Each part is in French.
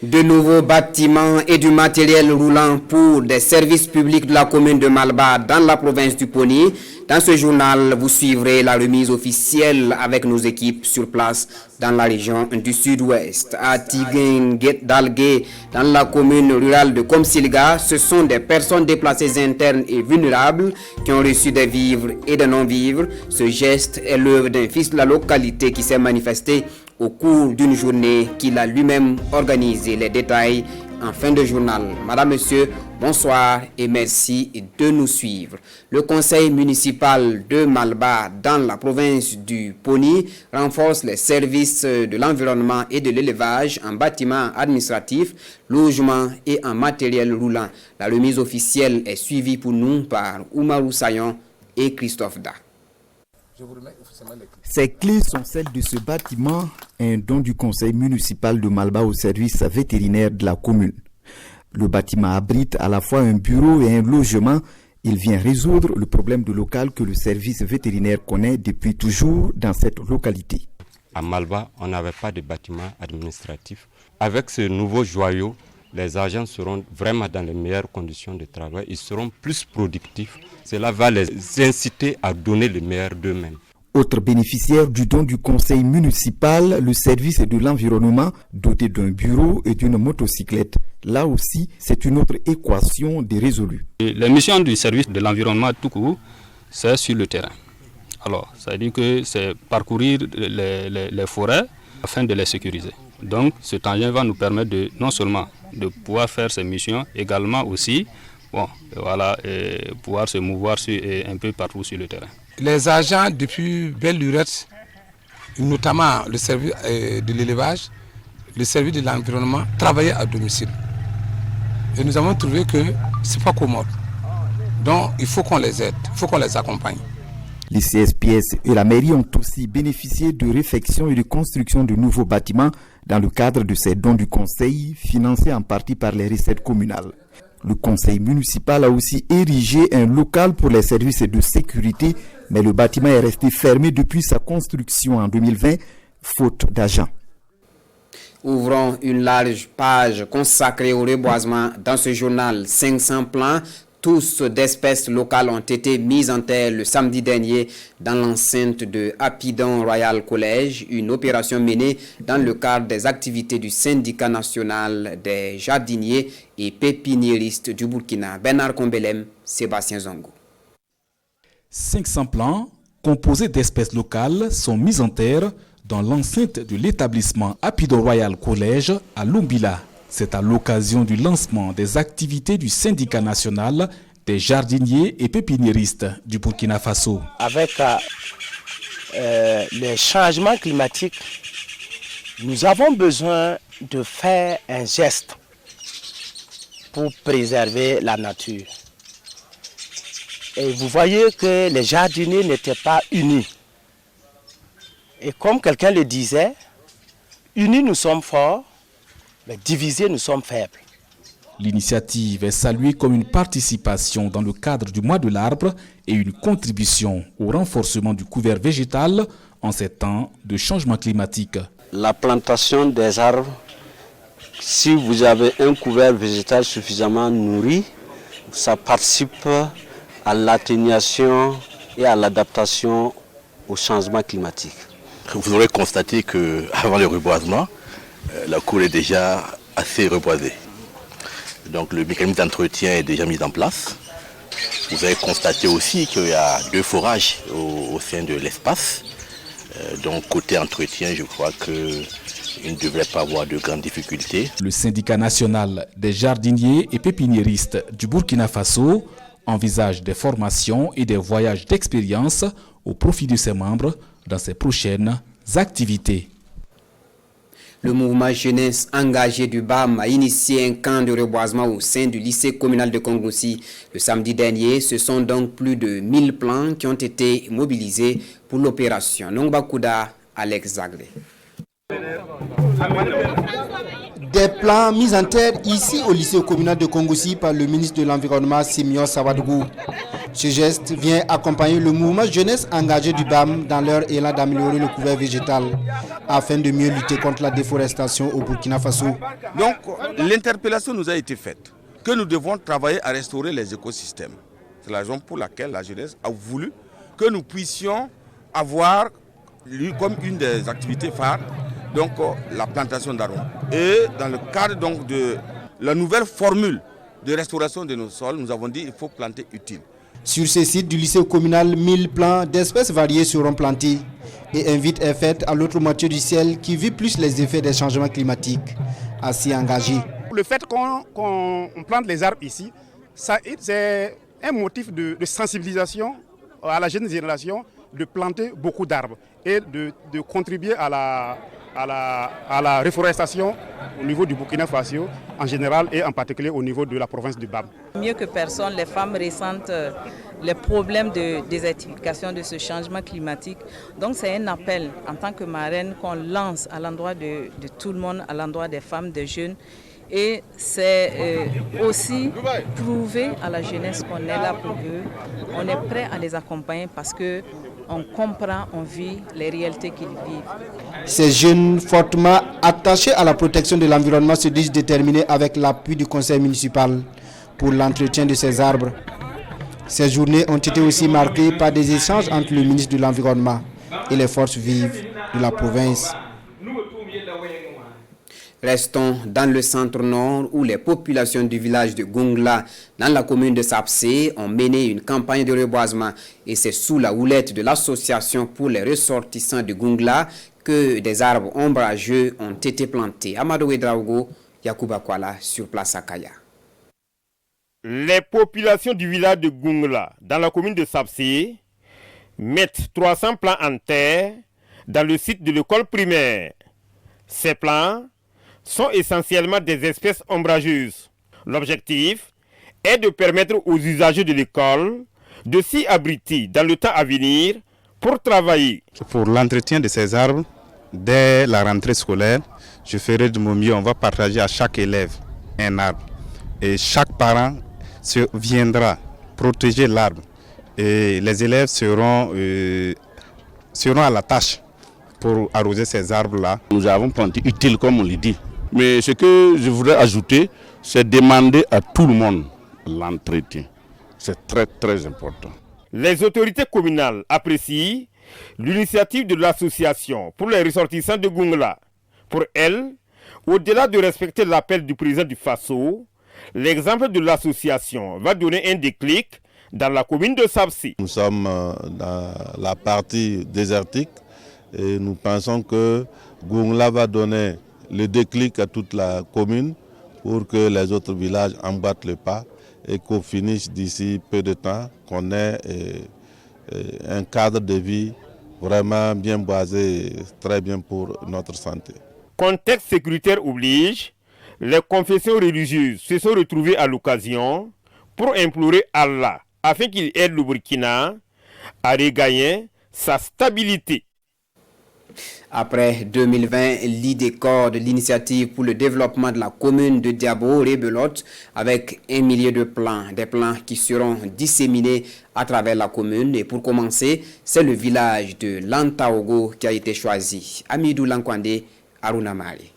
De nouveaux bâtiments et du matériel roulant pour des services publics de la commune de Malba dans la province du Poni. Dans ce journal, vous suivrez la remise officielle avec nos équipes sur place dans la région du sud-ouest. À Tiguin-Dalgué, dans la commune rurale de Komsilga, ce sont des personnes déplacées internes et vulnérables qui ont reçu des vivres et des non-vivres. Ce geste est l'œuvre d'un fils de la localité qui s'est manifesté au cours d'une journée qu'il a lui-même organisée. Les détails en fin de journal. Madame, Monsieur, bonsoir et merci de nous suivre. Le conseil municipal de Malba dans la province du Poni renforce les services de l'environnement et de l'élevage en bâtiments administratifs, logements et en matériel roulant. La remise officielle est suivie pour nous par Oumarou Sayon et Christophe Da. Ces clés sont celles de ce bâtiment, un don du conseil municipal de Malba au service vétérinaire de la commune. Le bâtiment abrite à la fois un bureau et un logement. Il vient résoudre le problème de local que le service vétérinaire connaît depuis toujours dans cette localité. À Malba, on n'avait pas de bâtiment administratif. Avec ce nouveau joyau, les agents seront vraiment dans les meilleures conditions de travail. Ils seront plus productifs. Cela va les inciter à donner le meilleur d'eux-mêmes. Autre bénéficiaire du don du conseil municipal, le service de l'environnement doté d'un bureau et d'une motocyclette. Là aussi, c'est une autre équation dérésolue. La mission du service de l'environnement tout court, c'est sur le terrain. Alors, ça veut dire que c'est parcourir les forêts afin de les sécuriser. Donc, cet engin va nous permettre de, non seulement de pouvoir faire ces missions, également aussi pouvoir se mouvoir un peu partout sur le terrain. Les agents depuis belle lurette, notamment le service de l'élevage, le service de l'environnement, travaillaient à domicile. Et nous avons trouvé que ce n'est pas commode. Donc il faut qu'on les aide, il faut qu'on les accompagne. Les CSPS et la mairie ont aussi bénéficié de réfection et de construction de nouveaux bâtiments dans le cadre de ces dons du conseil, financés en partie par les recettes communales. Le conseil municipal a aussi érigé un local pour les services de sécurité, mais le bâtiment est resté fermé depuis sa construction en 2020, faute d'agents. Ouvrons une large page consacrée au reboisement dans ce journal. 500 plants, tous d'espèces locales, ont été mis en terre le samedi dernier dans l'enceinte de Apidon Royal College, une opération menée dans le cadre des activités du syndicat national des jardiniers et pépiniéristes du Burkina. Bernard Kombelem, Sébastien Zongo. 500 plants composés d'espèces locales sont mis en terre dans l'enceinte de l'établissement Apidon Royal College à Lumbila. C'est à l'occasion du lancement des activités du syndicat national des jardiniers et pépiniéristes du Burkina Faso. Avec les changements climatiques, nous avons besoin de faire un geste pour préserver la nature. Et vous voyez que les jardiniers n'étaient pas unis. Et comme quelqu'un le disait, unis nous sommes forts, mais divisés nous sommes faibles. L'initiative est saluée comme une participation dans le cadre du mois de l'arbre et une contribution au renforcement du couvert végétal en ces temps de changement climatique. La plantation des arbres, si vous avez un couvert végétal suffisamment nourri, ça participe à l'atténuation et à l'adaptation au changement climatique. Vous aurez constaté qu'avant le reboisement, la cour est déjà assez reboisée. Donc le mécanisme d'entretien est déjà mis en place. Vous avez constaté aussi qu'il y a 2 forages au sein de l'espace. Donc côté entretien, je crois qu'il ne devrait pas avoir de grandes difficultés. Le syndicat national des jardiniers et pépiniéristes du Burkina Faso envisage des formations et des voyages d'expérience au profit de ses membres dans ses prochaines activités. Le mouvement jeunesse engagé du BAM a initié un camp de reboisement au sein du lycée communal de Kongoussi le samedi dernier. Ce sont donc plus de 1000 plants qui ont été mobilisés pour l'opération. Nongbakuda, Alex Zaglé. Des plans mis en terre ici au lycée communal de Kongoussi par le ministre de l'Environnement Simeon Sawadougou. Ce geste vient accompagner le mouvement jeunesse engagé du BAM dans leur élan d'améliorer le couvert végétal afin de mieux lutter contre la déforestation au Burkina Faso. Donc l'interpellation nous a été faite que nous devons travailler à restaurer les écosystèmes. C'est la raison pour laquelle la jeunesse a voulu que nous puissions avoir comme une des activités phares donc la plantation d'arbres. Et dans le cadre donc de la nouvelle formule de restauration de nos sols, nous avons dit qu'il faut planter utile. Sur ce site du lycée communal, 1000 plants d'espèces variées seront plantés et invite est faite à l'autre moitié du ciel qui vit plus les effets des changements climatiques à s'y engager. Le fait qu'on plante les arbres ici, c'est un motif de sensibilisation à la jeune génération de planter beaucoup d'arbres et de contribuer à la reforestation au niveau du Burkina Faso en général et en particulier au niveau de la province du BAM. Mieux que personne, les femmes ressentent les problèmes de désertification, de ce changement climatique. Donc c'est un appel en tant que marraine qu'on lance à l'endroit de tout le monde, à l'endroit des femmes, des jeunes. Et c'est aussi prouver à la jeunesse qu'on est là pour eux, on est prêt à les accompagner parce qu'on comprend, on vit les réalités qu'ils vivent. Ces jeunes fortement attachés à la protection de l'environnement se disent déterminés avec l'appui du conseil municipal pour l'entretien de ces arbres. Ces journées ont été aussi marquées par des échanges entre le ministre de l'Environnement et les forces vives de la province. Restons dans le centre-nord où les populations du village de Gungla, dans la commune de Sapsé, ont mené une campagne de reboisement. Et c'est sous la houlette de l'association pour les ressortissants de Gungla que des arbres ombrageux ont été plantés. Amadou Ouedraogo, Yacouba Kwala, sur place à Kaya. Les populations du village de Gungla, dans la commune de Sapsé, mettent 300 plants en terre dans le site de l'école primaire. Ces plants sont essentiellement des espèces ombrageuses. L'objectif est de permettre aux usagers de l'école de s'y abriter dans le temps à venir pour travailler. Pour l'entretien de ces arbres, dès la rentrée scolaire, je ferai de mon mieux. On va partager à chaque élève un arbre. Et chaque parent viendra protéger l'arbre. Et les élèves seront à la tâche pour arroser ces arbres-là. Nous avons planté utile, comme on le dit. Mais ce que je voudrais ajouter, c'est demander à tout le monde l'entretien. C'est très très important. Les autorités communales apprécient l'initiative de l'association pour les ressortissants de Gungla. Pour elles, au-delà de respecter l'appel du président du Faso, l'exemple de l'association va donner un déclic dans la commune de Sapsé. Nous sommes dans la partie désertique et nous pensons que Gungla va donner le déclic à toute la commune pour que les autres villages emboîtent le pas et qu'on finisse d'ici peu de temps, qu'on ait un cadre de vie vraiment bien basé, très bien pour notre santé. Contexte sécuritaire oblige, les confessions religieuses se sont retrouvées à l'occasion pour implorer Allah afin qu'il aide le Burkina à regagner sa stabilité. Après 2020, l'IDECOR, l'initiative pour le développement de la commune de Diabo, rebelote avec 1 millier de plants, des plants qui seront disséminés à travers la commune. Et pour commencer, c'est le village de Lantaogo qui a été choisi. Amidou Lankwande, Aruna Mali.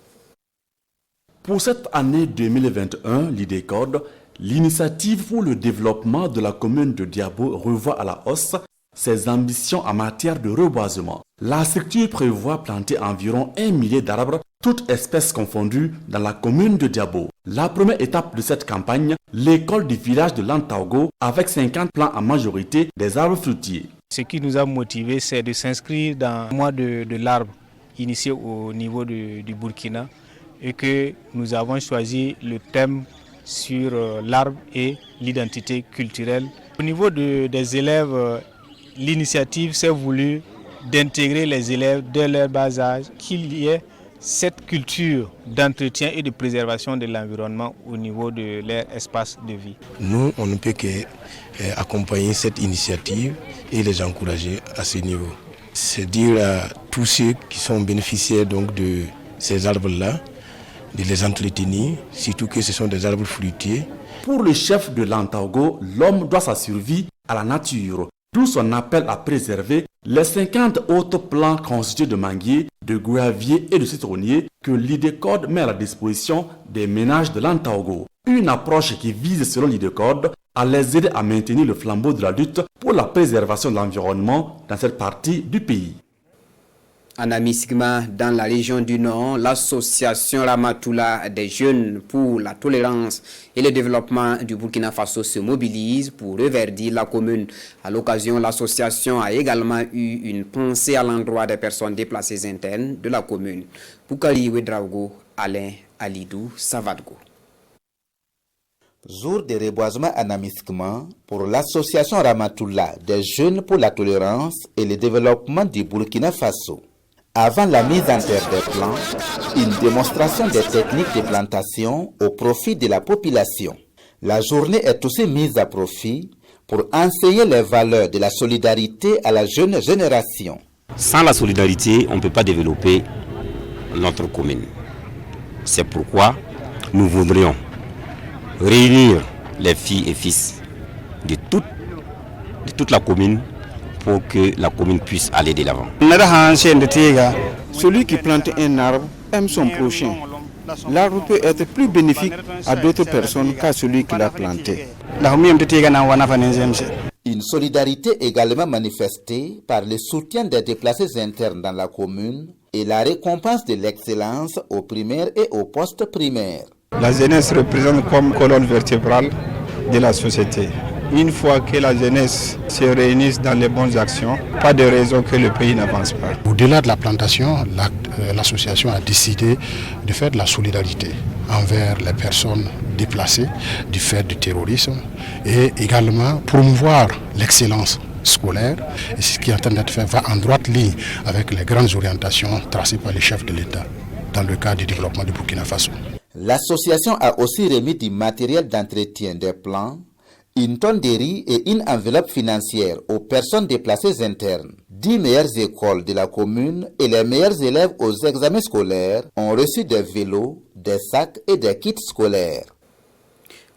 Pour cette année 2021, l'IDECOR, l'initiative pour le développement de la commune de Diabo revoit à la hausse ses ambitions en matière de reboisement. La structure prévoit planter environ 1 millier d'arbres, toutes espèces confondues, dans la commune de Diabo. La première étape de cette campagne, l'école du village de Lantaogo, avec 50 plants en majorité des arbres fruitiers. Ce qui nous a motivés, c'est de s'inscrire dans le mois de l'arbre, initié au niveau du Burkina, et que nous avons choisi le thème sur l'arbre et l'identité culturelle. Au niveau des élèves, l'initiative s'est voulue d'intégrer les élèves dès leur bas âge, qu'il y ait cette culture d'entretien et de préservation de l'environnement au niveau de leur espace de vie. Nous, on ne peut qu'accompagner cette initiative et les encourager à ce niveau. C'est dire à tous ceux qui sont bénéficiaires donc de ces arbres-là de les entretenir, surtout que ce sont des arbres fruitiers. Pour le chef de l'Antaogo, l'homme doit sa survie à la nature. D'où son appel à préserver les 50 autres plants constitués de manguiers, de goyaviers et de citronniers que l'IDECODE met à la disposition des ménages de l'Antaogo. Une approche qui vise, selon l'IDECODE, à les aider à maintenir le flambeau de la lutte pour la préservation de l'environnement dans cette partie du pays. En Amisigma, dans la région du Nord, l'association Ramatoula des jeunes pour la tolérance et le développement du Burkina Faso se mobilise pour reverdir la commune. À l'occasion, l'association a également eu une pensée à l'endroit des personnes déplacées internes de la commune. Boukari Ouedraogo, Alain Alidou, Savadgo. Jour de reboisement en Amisigma pour l'association Ramatoula des jeunes pour la tolérance et le développement du Burkina Faso. Avant la mise en terre des plants, une démonstration des techniques de plantation au profit de la population. La journée est aussi mise à profit pour enseigner les valeurs de la solidarité à la jeune génération. Sans la solidarité, on ne peut pas développer notre commune. C'est pourquoi nous voudrions réunir les filles et fils de toute la commune pour que la commune puisse aller de l'avant. Celui qui plante un arbre aime son prochain. L'arbre peut être plus bénéfique à d'autres personnes qu'à celui qui l'a planté. Une solidarité également manifestée par le soutien des déplacés internes dans la commune et la récompense de l'excellence au primaire et au post-primaire. La jeunesse représente comme colonne vertébrale de la société. Une fois que la jeunesse se réunit dans les bonnes actions, pas de raison que le pays n'avance pas. Au-delà de la plantation, l'association a décidé de faire de la solidarité envers les personnes déplacées du fait du terrorisme et également promouvoir l'excellence scolaire. Et ce qui est en train d'être fait va en droite ligne avec les grandes orientations tracées par les chefs de l'État dans le cadre du développement du Burkina Faso. L'association a aussi remis du matériel d'entretien des plants, une tonne de riz et une enveloppe financière aux personnes déplacées internes. 10 meilleures écoles de la commune et les meilleurs élèves aux examens scolaires ont reçu des vélos, des sacs et des kits scolaires.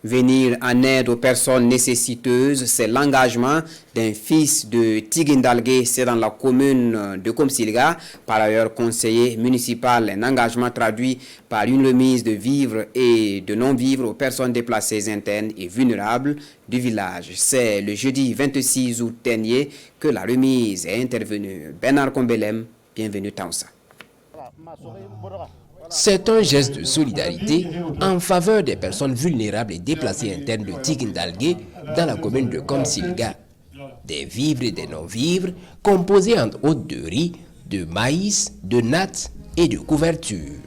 Venir en aide aux personnes nécessiteuses, c'est l'engagement d'un fils de Tigindalgué, c'est dans la commune de Komsilga, par ailleurs conseiller municipal, un engagement traduit par une remise de vivres et de non-vivres aux personnes déplacées internes et vulnérables du village. C'est le jeudi 26 août dernier que la remise est intervenue. Bernard Kombelem, bienvenue Taoussa. C'est un geste de solidarité en faveur des personnes vulnérables et déplacées internes de Tigindalgué dans la commune de Komsilga. Des vivres et des non-vivres composés entre autres de riz, de maïs, de nattes et de couvertures.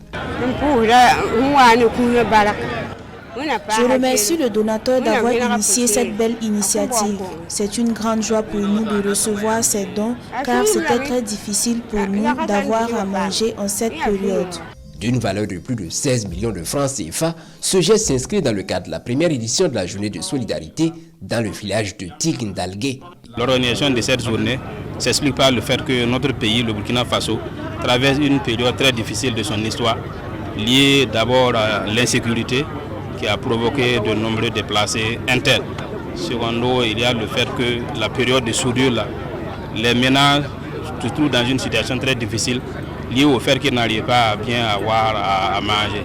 Je remercie le donateur d'avoir initié cette belle initiative. C'est une grande joie pour nous de recevoir ces dons car c'était très difficile pour nous d'avoir à manger en cette période. D'une valeur de plus de 16 millions de francs CFA, ce geste s'inscrit dans le cadre de la première édition de la journée de solidarité dans le village de Tigindalgué. L'organisation de cette journée s'explique par le fait que notre pays, le Burkina Faso, traverse une période très difficile de son histoire, liée d'abord à l'insécurité qui a provoqué de nombreux déplacés internes. Secondo, il y a le fait que la période de soudure, là, les ménages se trouvent dans une situation très difficile, lié au fait qu'ils n'arrivent pas à bien avoir à manger.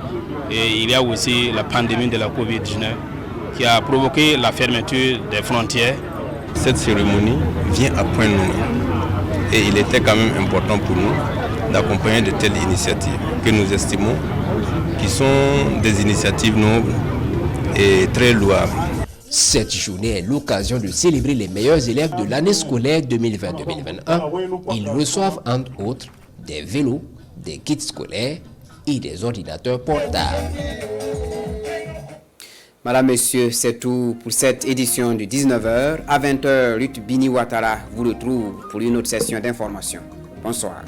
Et il y a aussi la pandémie de la Covid-19 qui a provoqué la fermeture des frontières. Cette cérémonie vient à point nommé et il était quand même important pour nous d'accompagner de telles initiatives que nous estimons qui sont des initiatives nobles et très louables. Cette journée est l'occasion de célébrer les meilleurs élèves de l'année scolaire 2020-2021. Ils reçoivent entre autres des vélos, des kits scolaires et des ordinateurs portables. Madame, Monsieur, c'est tout pour cette édition du 19h. À 20h, Ruth Bini Ouattara vous retrouve pour une autre session d'information. Bonsoir.